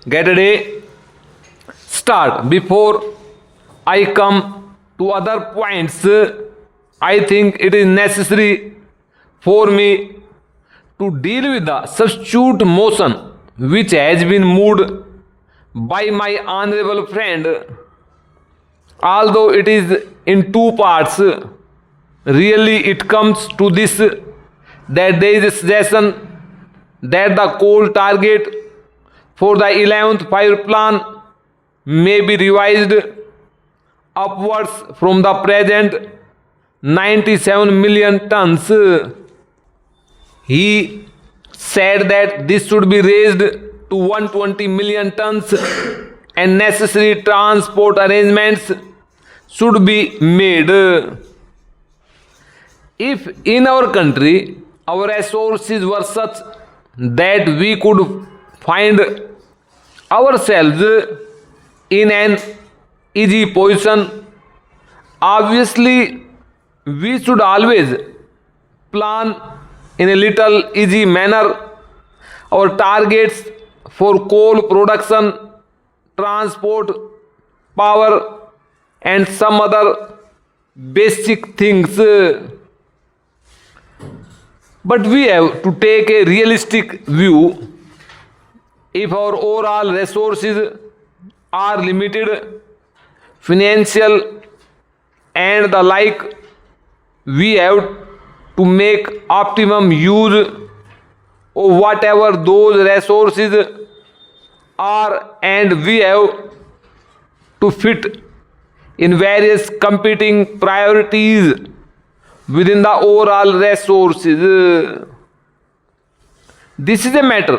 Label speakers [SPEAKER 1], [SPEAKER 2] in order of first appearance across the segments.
[SPEAKER 1] get a day start. Before I come to other points, I think it is necessary for me to deal with the substitute motion which has been moved by my honorable friend. Although it is in two parts, really it comes to this, that there is a suggestion that the coal target for the 11th five plan may be revised upwards from the present 97 million tons. He said that this should be raised to 120 million tons and necessary transport arrangements should be made. If in our country our resources were such that we could find ourselves in an easy position, obviously we should always plan in a little easy manner our targets for coal production, transport, power and some other basic things. But we have to take a realistic view. If our overall resources are limited, financial and the like, we have to make optimum use of whatever those resources are, and we have to fit in various competing priorities within the overall resources. This is a matter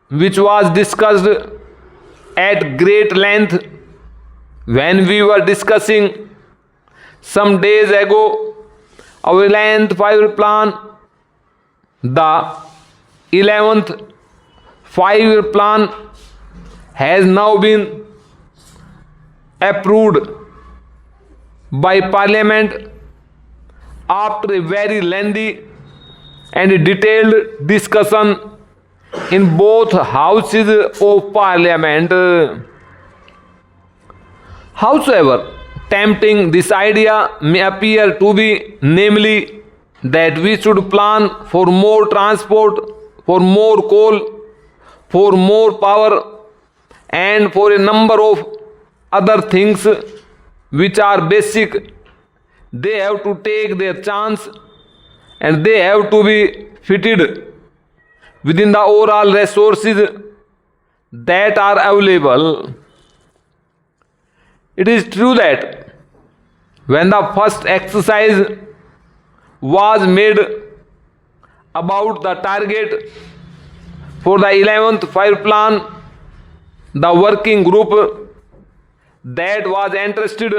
[SPEAKER 1] which was discussed at great length when we were discussing some days ago our 11th five-year plan. The 11th five-year plan has now been approved by Parliament after a very lengthy and detailed discussion in both houses of Parliament. However tempting this idea may appear to be, namely that we should plan for more transport, for more coal, for more power and for a number of other things which are basic, they have to take their chance and they have to be fitted within the overall resources that are available. It is true that when the first exercise was made about the target for the 11th five plan, the working group that was entrusted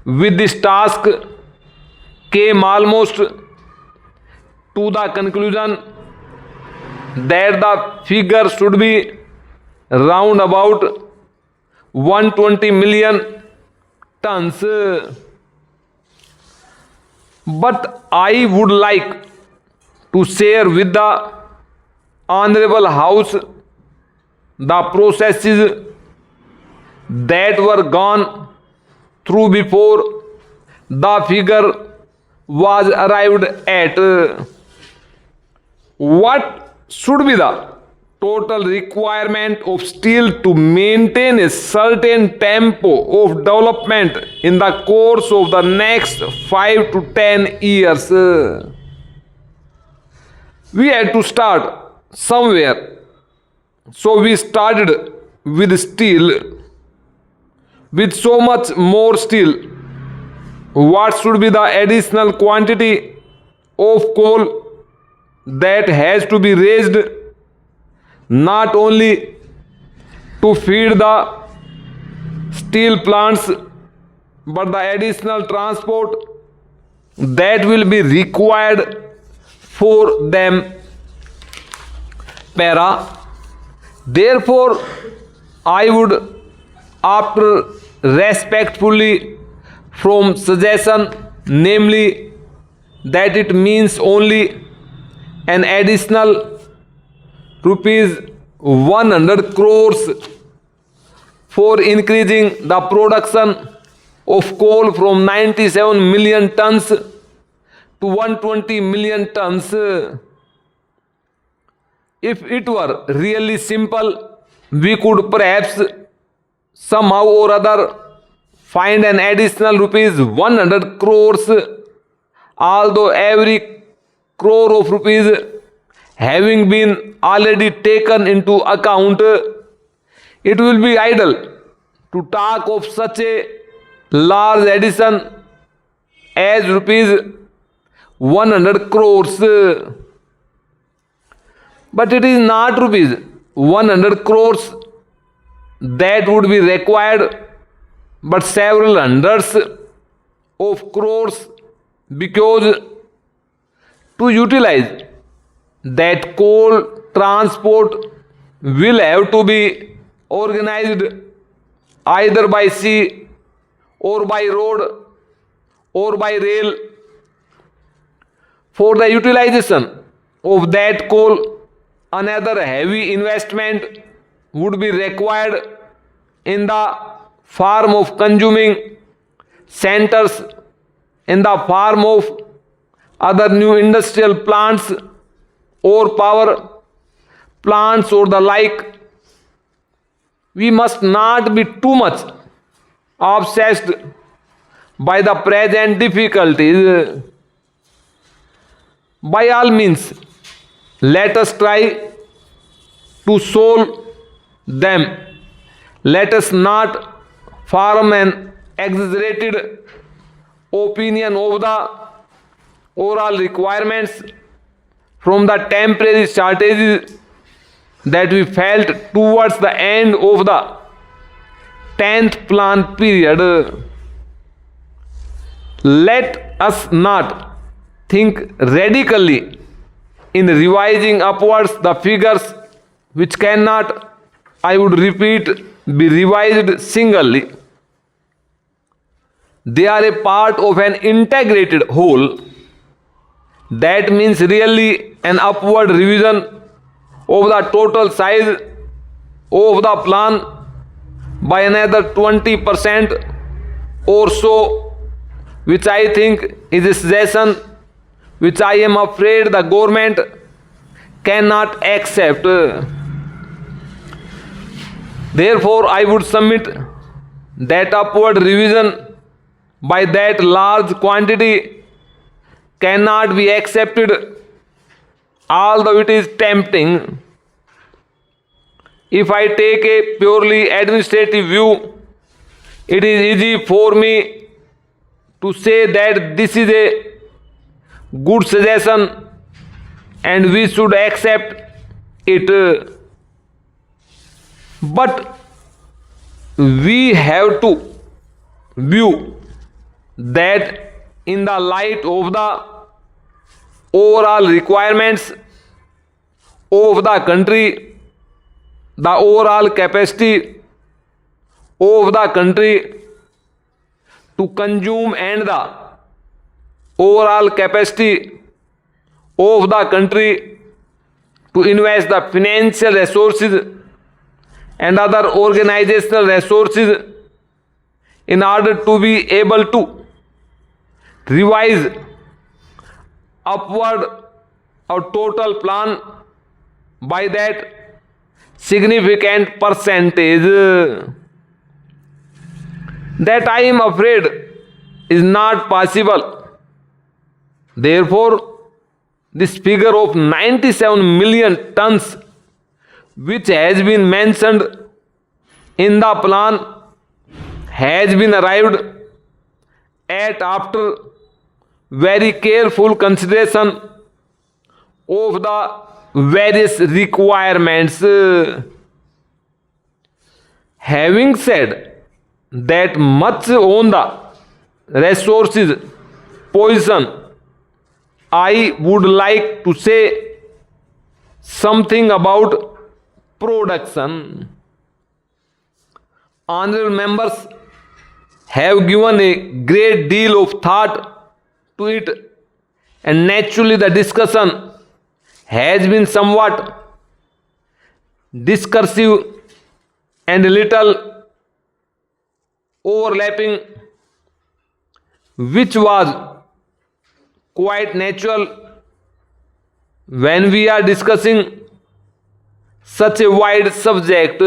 [SPEAKER 1] with this task came almost to the conclusion that the figure should be round about 120 million tons. But I would like to share with the Honorable House the processes that were gone through before the figure was arrived at. What should be the total requirement of steel to maintain a certain tempo of development in the course of the next 5 to 10 years? We had to start somewhere, so we started with steel. With so much more steel, what should be the additional quantity of coal that has to be raised, not only to feed the steel plants but the additional transport that will be required for them. Therefore, I would, after respectfully from suggestion, namely that it means only an additional rupees 100 crores for increasing the production of coal from 97 million tons to 120 million tons. If it were really simple, we could perhaps somehow or other find an additional rupees 100 crores, although every crore of rupees having been already taken into account, it will be idle to talk of such a large addition as rupees 100 crores. But it is not rupees 100 crores that would be required, but several hundreds of crores, because to utilize that coal transport will have to be organized either by sea or by road or by rail. For the utilization of that coal, another heavy investment would be required in the form of consuming centers, in the form of other new industrial plants or power plants or the like. We must not be too much obsessed by the present difficulties. By all means, let us try to solve them. Let us not form an exaggerated opinion of the overall requirements from the temporary shortages that we felt towards the end of the 10th plan period. Let us not think radically in revising upwards the figures which cannot, I would repeat, be revised singly. They are a part of an integrated whole. That means really an upward revision of the total size of the plan by another 20% or so, which I think is a suggestion which I am afraid the government cannot accept. Therefore, I would submit that upward revision by that large quantity cannot be accepted, although it is tempting. If I take a purely administrative view, it is easy for me to say that this is a good suggestion and we should accept it. But we have to view that in the light of the overall requirements of the country, the overall capacity of the country to consume and the overall capacity of the country to invest the financial resources and other organizational resources in order to be able to revise upward our total plan by that significant percentage. That I am afraid is not possible. Therefore, this figure of 97 million tons which has been mentioned in the plan has been arrived at after very careful consideration of the various requirements. Having said that much on the resources position, I would like to say something about production. Honorable members have given a great deal of thought to it, and naturally the discussion has been somewhat discursive and little overlapping, which was quite natural when we are discussing such a wide subject.